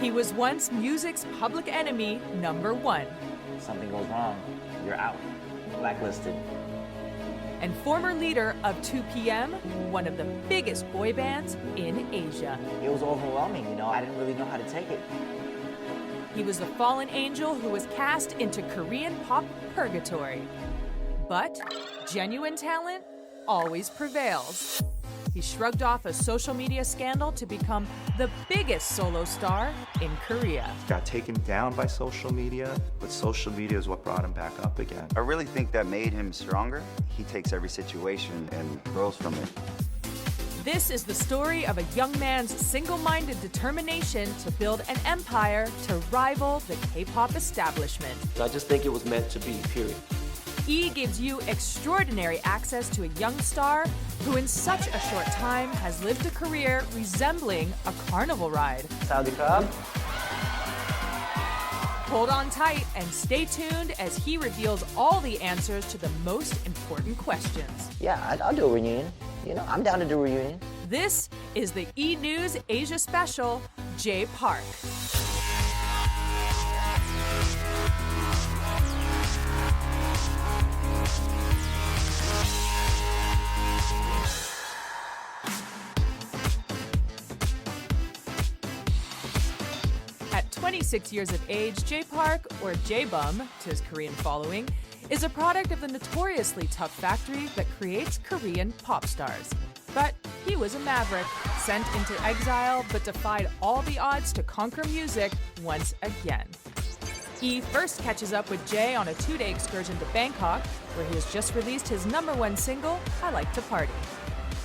He was once music's public enemy #1. If something goes wrong, you're out, blacklisted. And former leader of 2PM, one of the biggest boy bands in Asia. It was overwhelming, I didn't really know how to take it. He was the fallen angel who was cast into Korean pop purgatory. But genuine talent always prevails. He shrugged off a social media scandal to become the biggest solo star in Korea. Got taken down by social media, but social media is what brought him back up again. I really think that made him stronger. He takes every situation and grows from it. This is the story of a young man's single-minded determination to build an empire to rival the K-pop establishment. I just think it was meant to be, period. E gives you extraordinary access to a young star who in such a short time has lived a career resembling a carnival ride. Saudi Club. Hold on tight and stay tuned as he reveals all the answers to the most important questions. Yeah, I'll do a reunion. I'm down to do a reunion. This is the ENews Asia Special, Jay Park. At 26 years of age, Jay Park, or J-Bum to his Korean following, is a product of the notoriously tough factory that creates Korean pop stars. But he was a maverick, sent into exile, but defied all the odds to conquer music once again. E first catches up with Jay on a 2-day excursion to Bangkok, where he has just released his #1 single, I Like to Party.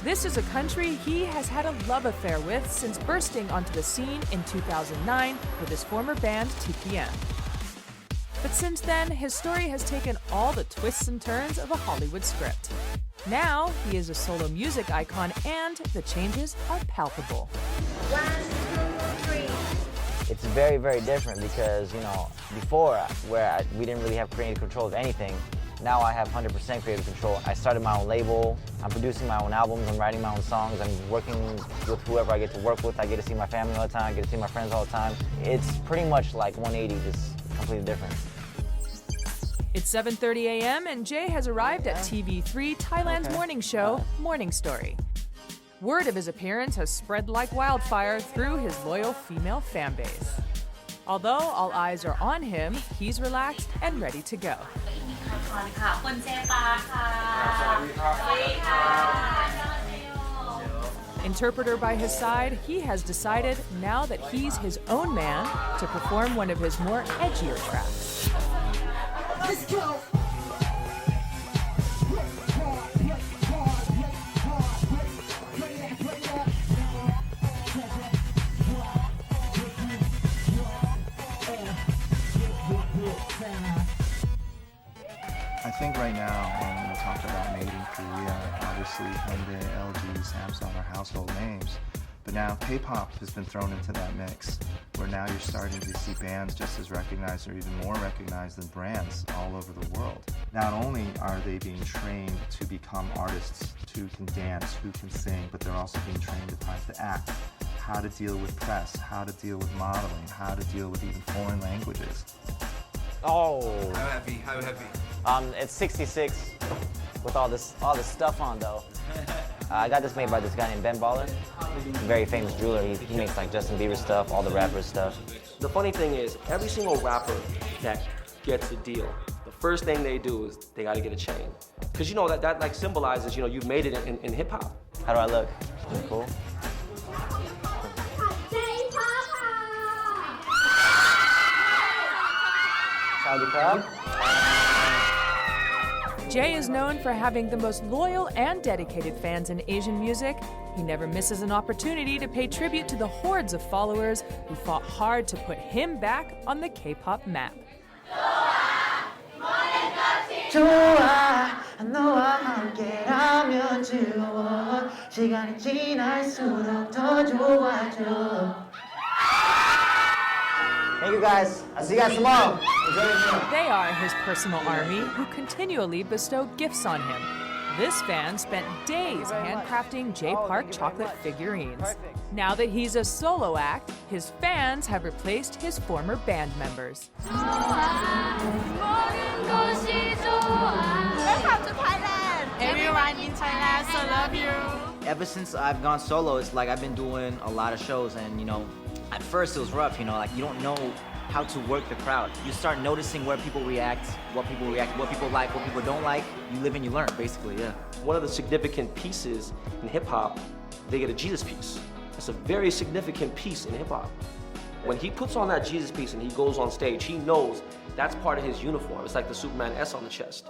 This is a country he has had a love affair with since bursting onto the scene in 2009 with his former band 2PM. But since then, his story has taken all the twists and turns of a Hollywood script. Now, he is a solo music icon and the changes are palpable. 1, 2, 3. It's very, very different because, before we didn't really have creative control of anything. Now I have 100% creative control. I started my own label. I'm producing my own albums. I'm writing my own songs. I'm working with whoever I get to work with. I get to see my family all the time. I get to see my friends all the time. It's pretty much like 180, just completely different. It's 7:30 a.m. and Jay has arrived at TV3 Thailand's morning show, Morning Story. Word of his appearance has spread like wildfire through his loyal female fan base. Although all eyes are on him, he's relaxed and ready to go. Interpreter by his side, he has decided now that he's his own man to perform one of his more edgier tracks. Let's go. I think right now, when we talk about made in Korea, obviously Hyundai, LG, Samsung are household names. But now K-pop has been thrown into that mix, where now you're starting to see bands just as recognized or even more recognized than brands all over the world. Not only are they being trained to become artists who can dance, who can sing, but they're also being trained at times to act, how to deal with press, how to deal with modeling, how to deal with even foreign languages. Oh. How heavy? How heavy? It's 66 with all this stuff on though. I got this made by this guy named Ben Baller. Very famous jeweler. He makes like Justin Bieber stuff, all the rappers stuff. The funny thing is, every single rapper that gets a deal, the first thing they do is they got to get a chain. Because that like symbolizes, you've made it in hip hop. How do I look? Cool. Saudi Club. Jay is known for having the most loyal and dedicated fans in Asian music. He never misses an opportunity to pay tribute to the hordes of followers who fought hard to put him back on the K-pop map. Thank you guys. I'll see you guys tomorrow. Enjoy your meal. They are his personal army who continually bestow gifts on him. This fan spent days handcrafting Jay Park chocolate figurines. Now that he's a solo act, his fans have replaced his former band members. Welcome to Thailand. Everyone in Thailand, so love you. Ever since I've gone solo, it's like I've been doing a lot of shows, and at first it was rough, like you don't know how to work the crowd. You start noticing where people react, what people like, what people don't like. You live and you learn, basically, yeah. One of the significant pieces in hip hop, they get a Jesus piece. That's a very significant piece in hip hop. When he puts on that Jesus piece and he goes on stage, he knows that's part of his uniform. It's like the Superman S on the chest.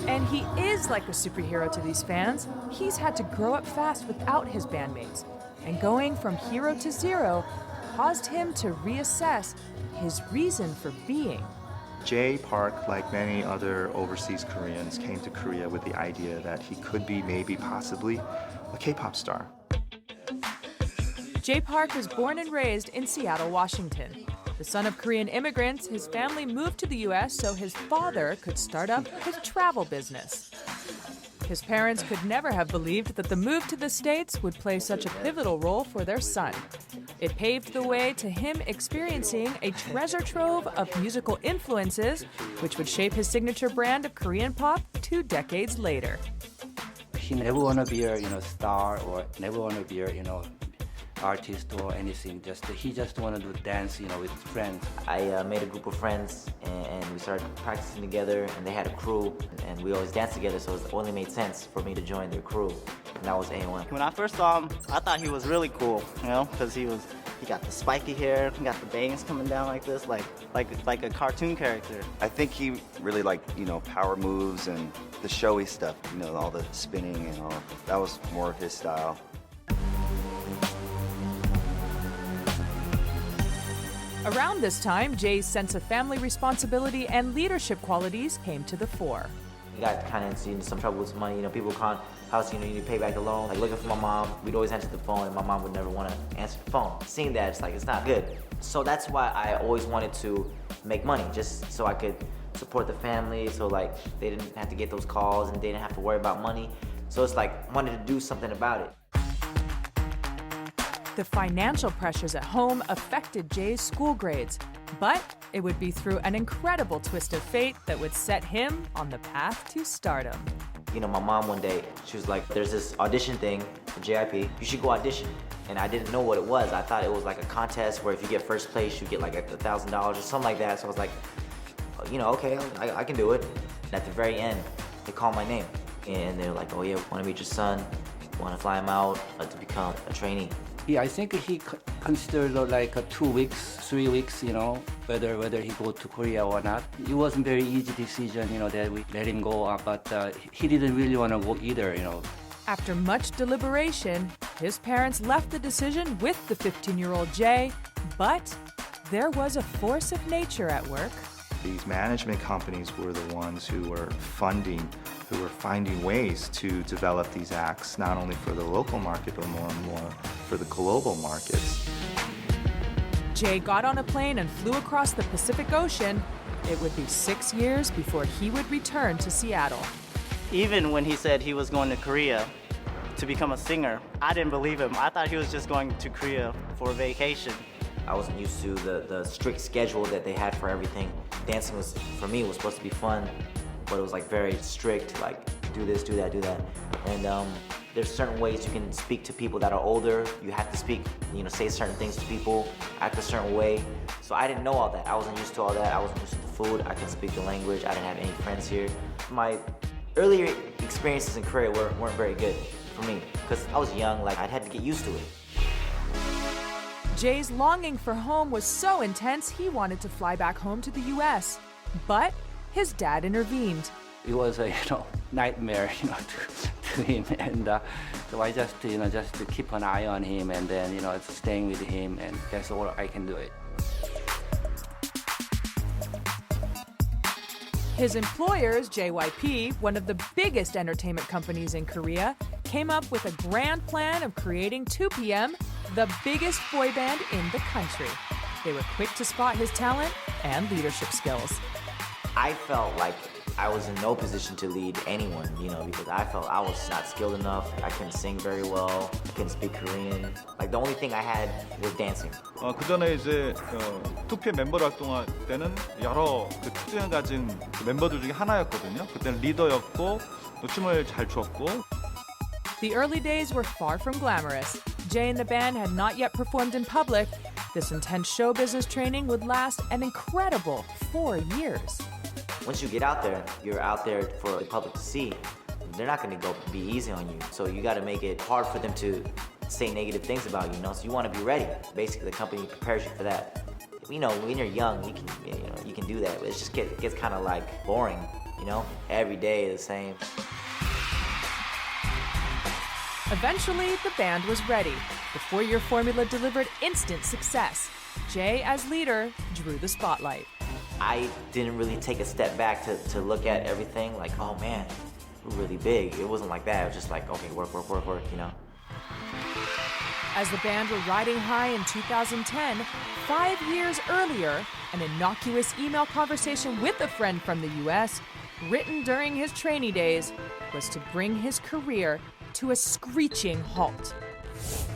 And he is like a superhero to these fans. He's had to grow up fast without his bandmates. And going from hero to zero caused him to reassess his reason for being. Jay Park, like many other overseas Koreans, came to Korea with the idea that he could be maybe possibly a K-pop star. Jay Park was born and raised in Seattle, Washington. The son of Korean immigrants, his family moved to the U.S. so his father could start up his travel business. His parents could never have believed that the move to the States would play such a pivotal role for their son. It paved the way to him experiencing a treasure trove of musical influences, which would shape his signature brand of Korean pop 2 decades later. He never want to be a star, or never want to be a artist or anything. He just wanted to dance with his friends. I made a group of friends and we started practicing together, and they had a crew and we always danced together, so it only made sense for me to join their crew, and that was A1. When I first saw him, I thought he was really cool, because he got the spiky hair, he got the bangs coming down like this, like a cartoon character. I think he really liked, power moves and the showy stuff, all the spinning and all. That was more of his style. Around this time, Jay's sense of family responsibility and leadership qualities came to the fore. We got kind of into some trouble with money. People calling house, you need to pay back the loan. Like looking for my mom, we'd always answer the phone, and my mom would never want to answer the phone. Seeing that, it's not good. So that's why I always wanted to make money, just so I could support the family, so they didn't have to get those calls and they didn't have to worry about money. So it's I wanted to do something about it. The financial pressures at home affected Jay's school grades, but it would be through an incredible twist of fate that would set him on the path to stardom. My mom one day, she was like, there's this audition thing for JIP, you should go audition. And I didn't know what it was. I thought it was like a contest where if you get first place, you get like $1,000 or something like that. So I was like, okay, I can do it. And at the very end, they called my name. And they're like, oh yeah, want to meet your son, want to fly him out to become a trainee. Yeah, I think he considered 2 weeks, 3 weeks, whether he go to Korea or not. It wasn't very easy decision, that we let him go, but he didn't really want to go either, After much deliberation, his parents left the decision with the 15-year-old Jay, but there was a force of nature at work. These management companies were the ones who were finding ways to develop these acts, not only for the local market, but more and more for the global markets. Jay got on a plane and flew across the Pacific Ocean. It would be 6 years before he would return to Seattle. Even when he said he was going to Korea to become a singer, I didn't believe him. I thought he was just going to Korea for a vacation. I wasn't used to the strict schedule that they had for everything. Dancing for me was supposed to be fun, but it was very strict, do this, do that, do that. And there's certain ways you can speak to people that are older. You have to speak, say certain things to people, act a certain way. So I didn't know all that. I wasn't used to all that. I wasn't used to the food. I couldn't speak the language. I didn't have any friends here. My earlier experiences in Korea weren't very good for me because I was young, I'd had to get used to it. Jay's longing for home was so intense he wanted to fly back home to the U.S., but his dad intervened. It was a nightmare to him, and so I just to keep an eye on him, and then staying with him, and that's all I can do it. His employers, JYP, one of the biggest entertainment companies in Korea, came up with a grand plan of creating 2PM, the biggest boy band in the country. They were quick to spot his talent and leadership skills. I felt like I was in no position to lead anyone, you know, because I felt I was not skilled enough. I couldn't sing very well. I couldn't speak Korean. Like the only thing I had was dancing. 그 전에 이제 2PM 멤버로 활동할 때는 여러 그 특징을 가진 그 멤버들 중에 하나였거든요. 그때는 리더였고 또 춤을 잘 추었고. The early days were far from glamorous. Jay and the band had not yet performed in public. This intense show business training would last an incredible 4 years. Once you get out there, you're out there for the public to see. They're not going to go be easy on you. So you got to make it hard for them to say negative things about you, you know? So you want to be ready. Basically, the company prepares you for that. You know, when you're young, you can do that, but it just gets kind of like boring, you know? Every day the same. Eventually, the band was ready. The 4-year formula delivered instant success. Jay, as leader, drew the spotlight. I didn't really take a step back to look at everything like, oh man, we're really big. It wasn't like that. It was just like, okay, work, you know? As the band were riding high in 2010, 5 years earlier, an innocuous email conversation with a friend from the US, written during his trainee days, was to bring his career to a screeching halt.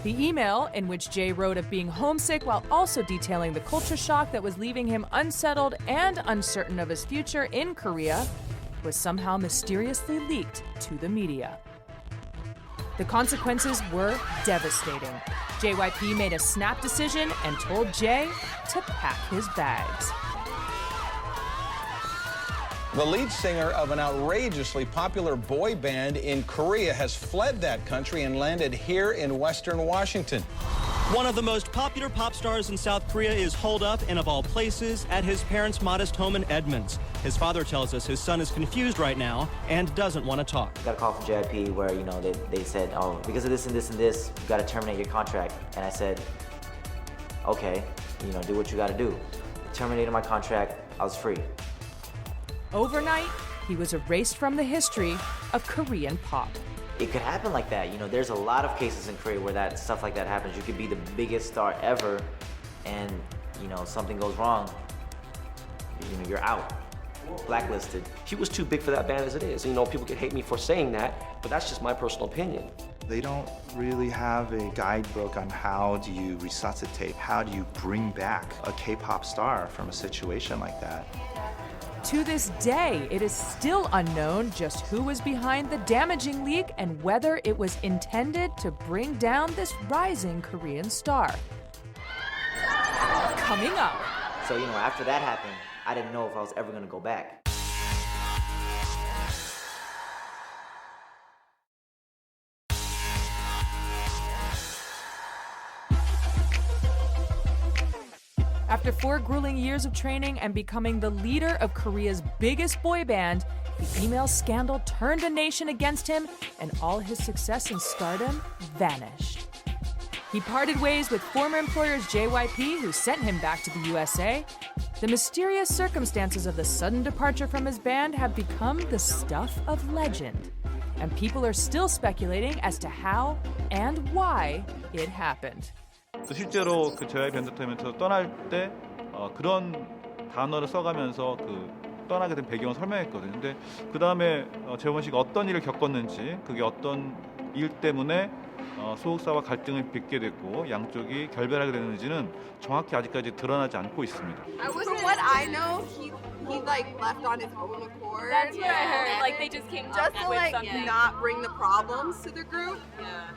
The email, in which Jay wrote of being homesick while also detailing the culture shock that was leaving him unsettled and uncertain of his future in Korea, was somehow mysteriously leaked to the media. The consequences were devastating. JYP made a snap decision and told Jay to pack his bags. The lead singer of an outrageously popular boy band in Korea has fled that country and landed here in Western Washington. One of the most popular pop stars in South Korea is holed up, and of all places, at his parents' modest home in Edmonds. His father tells us his son is confused right now and doesn't want to talk. Got a call from JYP where, you know, they said, oh, because of this and this and this, you got to terminate your contract. And I said, okay, you know, do what you got to do. They terminated my contract. I was free. Overnight, he was erased from the history of Korean pop. It could happen like that. You know, there's a lot of cases in Korea where that stuff like that happens. You could be the biggest star ever, and you know something goes wrong. You know, you're out, blacklisted. He was too big for that band as it is. You know, people could hate me for saying that, but that's just my personal opinion. They don't really have a guidebook on how do you resuscitate, how do you bring back a K-pop star from a situation like that. To this day, it is still unknown just who was behind the damaging leak and whether it was intended to bring down this rising Korean star. Coming up. So, you know, after that happened, I didn't know if I was ever going to go back. After 4 grueling years of training and becoming the leader of Korea's biggest boy band, the email scandal turned a nation against him, and all his success and stardom vanished. He parted ways with former employers JYP, who sent him back to the USA. The mysterious circumstances of the sudden departure from his band have become the stuff of legend, and people are still speculating as to how and why it happened. 실제로 그 JYP 엔터테인먼트에서 떠날 때 그런 단어를 써가면서 그 떠나게 된 배경을 설명했거든요. 근데 그 다음에 재원 씨가 어떤 일을 겪었는지, 그게 어떤 일 때문에 소속사와 갈등을 빚게 됐고 양쪽이 결별하게 됐는지는 정확히 아직까지 드러나지 않고 있습니다. From what I know, he like left on his own accord. That's what I heard. Like they just came just up to with like something. not bring the problems to the group.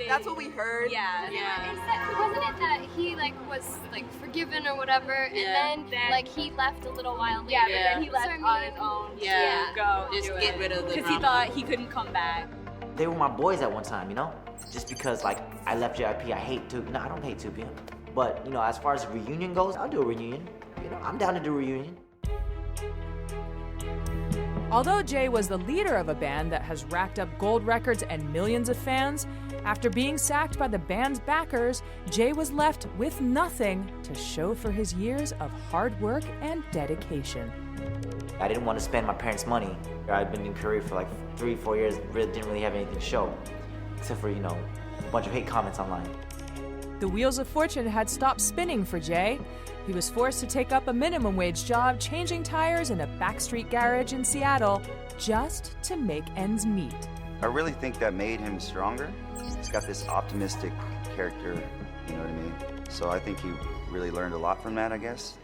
That's what we heard. Yeah. Wasn't it that he like was like forgiven or whatever, and then like he left a little while later? Yeah, but then he left on his own. Yeah. To go Just get rid of the because he thought he couldn't come back. They were my boys at one time, you know? Just because, like, I left JYP, I hate 2PM. No, I don't hate 2PM. But, you know, as far as a reunion goes, I'll do a reunion. You know, I'm down to do a reunion. Although Jay was the leader of a band that has racked up gold records and millions of fans, after being sacked by the band's backers, Jay was left with nothing to show for his years of hard work and dedication. I didn't want to spend my parents' money. I'd been in Korea for like 3-4 years, didn't really have anything to show, except for, you know, a bunch of hate comments online. The wheels of fortune had stopped spinning for Jay. He was forced to take up a minimum wage job changing tires in a backstreet garage in Seattle just to make ends meet. I really think that made him stronger. He's got this optimistic character, you know what I mean? So I think he really learned a lot from that, I guess.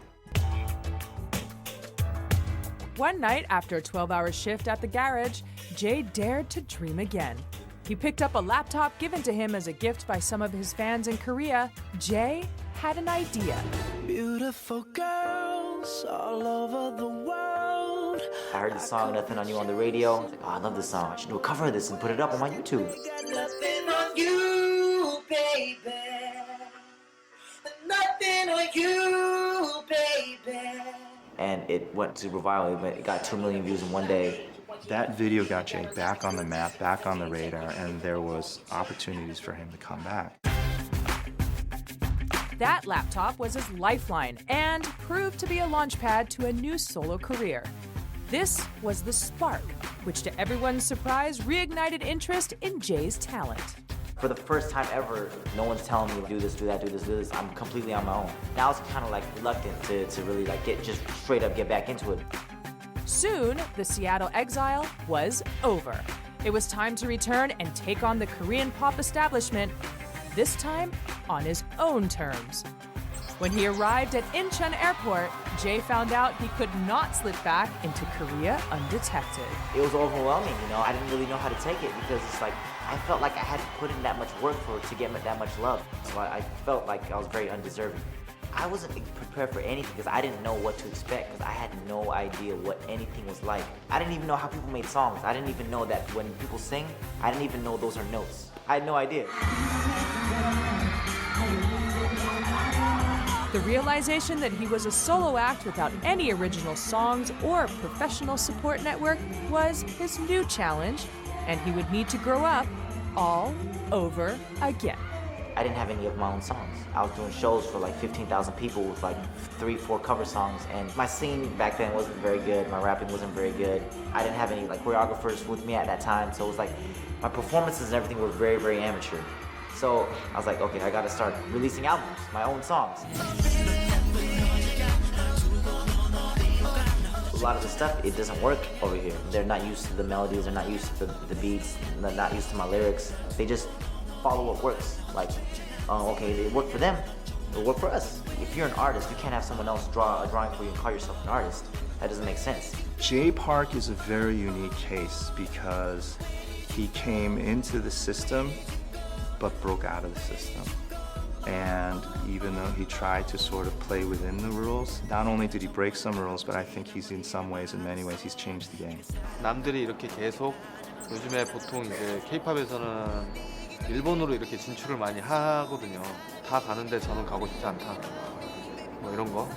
One night after a 12-hour shift at the garage, Jay dared to dream again. He picked up a laptop given to him as a gift by some of his fans in Korea. Jay had an idea. Beautiful girls all over the world. I heard the song Nothing On You on the radio. I was like, oh, I love this song. I should do a cover of this and put it up on my YouTube. Nothing on you, baby. Nothing on you, baby. And it went super viral. It got 2 million views in one day. That video got Jay back on the map, back on the radar, and there was opportunities for him to come back. That laptop was his lifeline and proved to be a launchpad to a new solo career. This was the spark, which to everyone's surprise reignited interest in Jay's talent. For the first time ever, no one's telling me do this, do that, do this, do this. I'm completely on my own. Now I was kind of like reluctant to really like just straight up get back into it. Soon, the Seattle exile was over. It was time to return and take on the Korean pop establishment, this time on his own terms. When he arrived at Incheon Airport, Jay found out he could not slip back into Korea undetected. It was overwhelming, you know. I didn't really know how to take it because it's like, I felt like I hadn't put in that much work to get that much love. So I felt like I was very undeserving. I wasn't prepared for anything because I didn't know what to expect because I had no idea what anything was like. I didn't even know how people made songs. I didn't even know that when people sing, I didn't even know those are notes. I had no idea. The realization that he was a solo act without any original songs or professional support network was his new challenge, and he would need to grow up all over again. I didn't have any of my own songs. I was doing shows for like 15,000 people with like 3-4 cover songs, and my singing back then wasn't very good. My rapping wasn't very good. I didn't have any like choreographers with me at that time, so it was like my performances and everything were very, very amateur. So I was like, okay, I gotta start releasing albums, my own songs. A lot of the stuff, it doesn't work over here. They're not used to the melodies, they're not used to the beats, they're not used to my lyrics. They just follow what works. Like, okay, it worked for them, it'll work for us. If you're an artist, you can't have someone else draw a drawing for you and call yourself an artist. That doesn't make sense. Jay Park is a very unique case because he came into the system but broke out of the system. And even though he tried to sort of play within the rules, not only did he break some rules, but I think he's in some ways, in many ways, he's changed the game. 남들이 이렇게 계속 요즘에 보통 이제 K-팝에서는 일본으로 이렇게 진출을 많이 하거든요. 다 가는데 저는 가고 싶지 않다. 뭐 이런 거.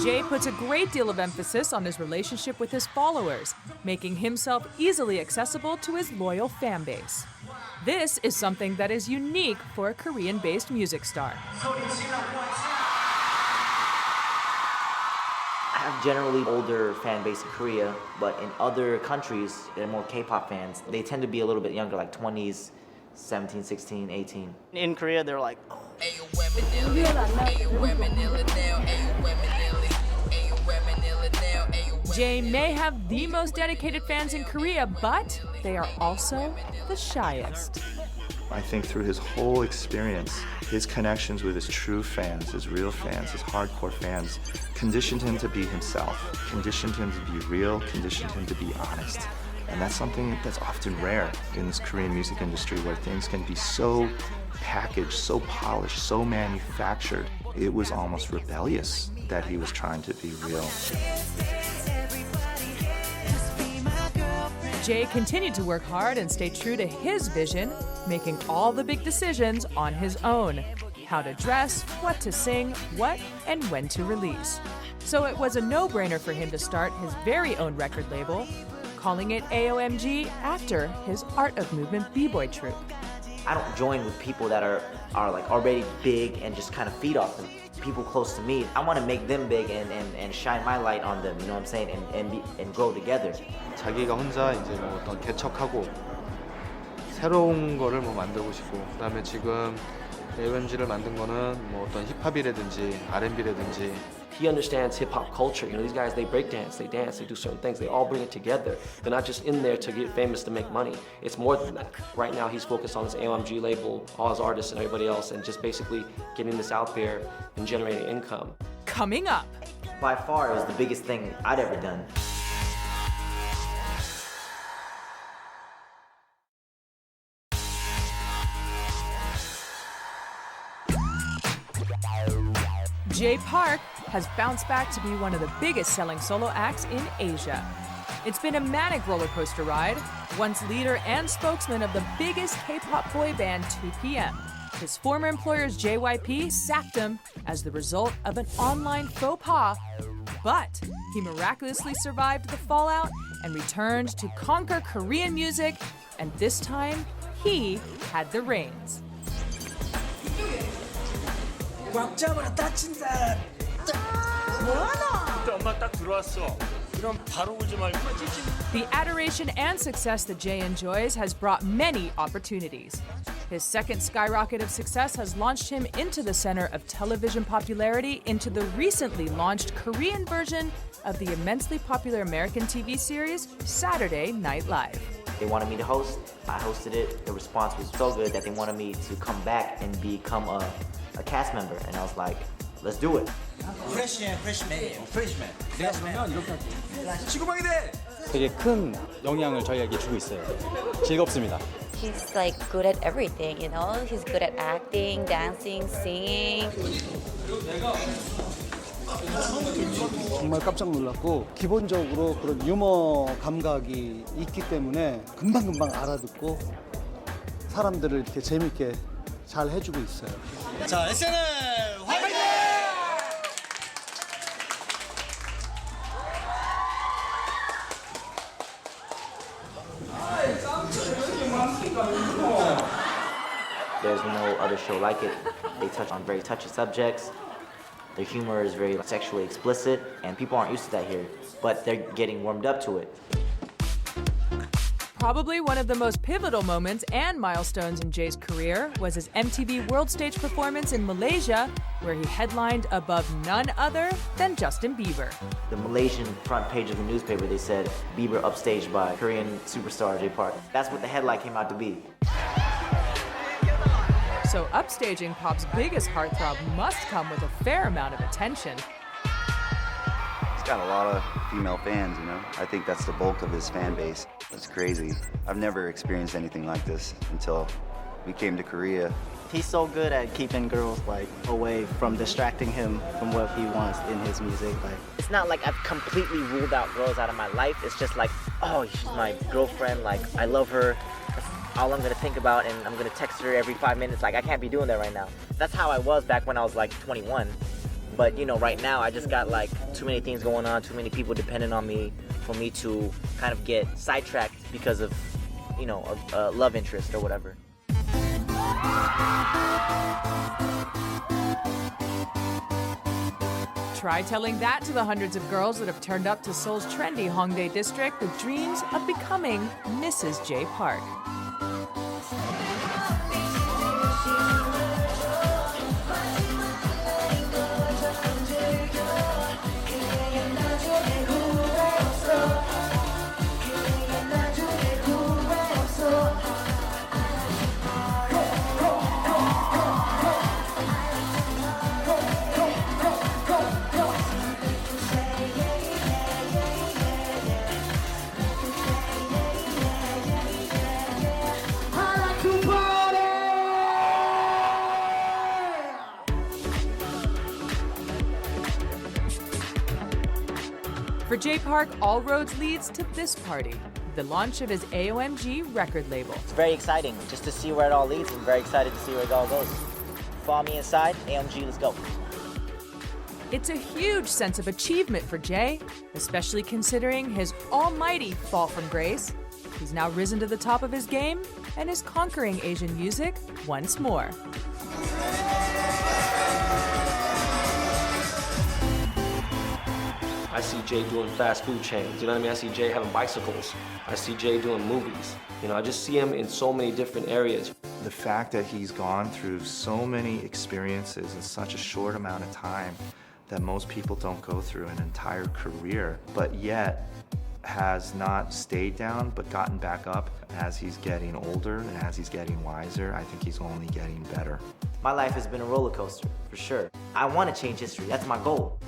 Jay puts a great deal of emphasis on his relationship with his followers, making himself easily accessible to his loyal fan base. This is something that is unique for a Korean-based music star. I have generally older fan base in Korea, but in other countries, they're more K-pop fans. They tend to be a little bit younger, like 20s, 17, 16, 18. In Korea, they're like, Jay may have the most dedicated fans in Korea, but they are also the shyest. I think through his whole experience, his connections with his true fans, his real fans, his hardcore fans, conditioned him to be himself, conditioned him to be real, conditioned him to be honest. And that's something that's often rare in this Korean music industry where things can be so packaged, so polished, so manufactured. It was almost rebellious that he was trying to be real. Jay continued to work hard and stay true to his vision, making all the big decisions on his own. How to dress, what to sing, what and when to release. So it was a no-brainer for him to start his very own record label, calling it AOMG after his Art of Movement b-boy troupe. I don't join with people that are like already big and just kind of feed off them. People close to me, I want to make them big and shine my light on them, you know what I'm saying, and grow together. 자기가 혼자 이제 뭐 어떤 개척하고 새로운 거를 뭐 만들고 싶고, 그다음에 지금 AOMG를 만든 거는 뭐 어떤 힙합이라든지 R&B라든지. He understands hip hop culture. You know, these guys, they break dance, they do certain things. They all bring it together. They're not just in there to get famous to make money. It's more than that. Right now, he's focused on his AOMG label, all his artists and everybody else, and just basically getting this out there and generating income. Coming up. By far, it was the biggest thing I'd ever done. Jay Park has bounced back to be one of the biggest selling solo acts in Asia. It's been a manic roller coaster ride, once leader and spokesman of the biggest K-pop boy band 2PM. His former employer's JYP sacked him as the result of an online faux pas, but he miraculously survived the fallout and returned to conquer Korean music, and this time he had the reins. 꽉 잡아라 다친다. 뭐하나? 그때 엄마 딱 들어왔어. 그럼 바로 울지 말고. The adoration and success that Jay enjoys has brought many opportunities. His second skyrocket of success has launched him into the center of television popularity into the recently launched Korean version of the immensely popular American TV series Saturday Night Live. They wanted me to host. I hosted it. The response was so good that they wanted me to come back and become a cast member. And I was like, let's do it. 프레시맨. 내가 보면 이렇게 지구방이 돼. 되게 큰 영향을 저희에게 주고 있어요. 즐겁습니다. He's like good at everything, you know? He's good at acting, dancing, singing. 정말 깜짝 놀랐고 기본적으로 그런 유머 감각이 있기 때문에 금방금방 알아듣고 사람들을 이렇게 재밌게 잘 해주고 있어요. 자, SNL 화이팅! There's no other show like it. They touch on very touchy subjects. Their humor is very sexually explicit, and people aren't used to that here, but they're getting warmed up to it. Probably one of the most pivotal moments and milestones in Jay's career was his MTV World Stage performance in Malaysia, where he headlined above none other than Justin Bieber. The Malaysian front page of the newspaper, they said, Bieber upstaged by Korean superstar Jay Park. That's what the headline came out to be. So upstaging pop's biggest heartthrob must come with a fair amount of attention. He's got a lot of female fans, you know? I think that's the bulk of his fan base. It's crazy. I've never experienced anything like this until we came to Korea. He's so good at keeping girls like away from distracting him from what he wants in his music. Like, It's not like I've completely ruled out girls out of my life. It's just like, oh, she's my girlfriend. Like, I love her. That's all I'm gonna think about, and I'm gonna text her every 5 minutes. Like, I can't be doing that right now. That's how I was back when I was like 21. But you know, right now I just got like too many things going on, too many people depending on me for me to kind of get sidetracked because of, you know, a love interest or whatever. Try telling that to the hundreds of girls that have turned up to Seoul's trendy Hongdae district with dreams of becoming Mrs. Jay Park. For Jay Park, all roads leads to this party, the launch of his AOMG record label. It's very exciting just to see where it all leads. I'm very excited to see where it all goes. Follow me inside, AOMG, let's go. It's a huge sense of achievement for Jay, especially considering his almighty fall from grace. He's now risen to the top of his game and is conquering Asian music once more. I see Jay doing fast food chains, you know what I mean? I see Jay having bicycles. I see Jay doing movies. You know, I just see him in so many different areas. The fact that he's gone through so many experiences in such a short amount of time that most people don't go through an entire career, but yet has not stayed down but gotten back up as he's getting older and as he's getting wiser. I think he's only getting better. My life has been a roller coaster, for sure. I want to change history. That's my goal.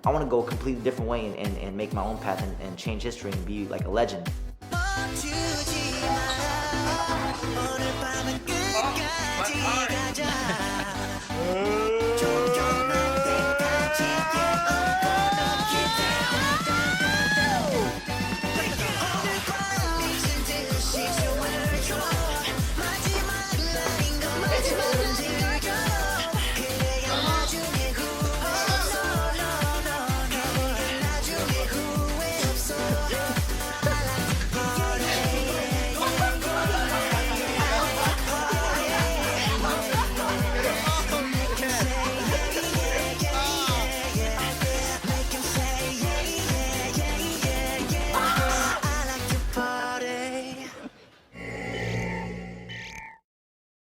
I want to go a completely different way and make my own path and change history and be like a legend.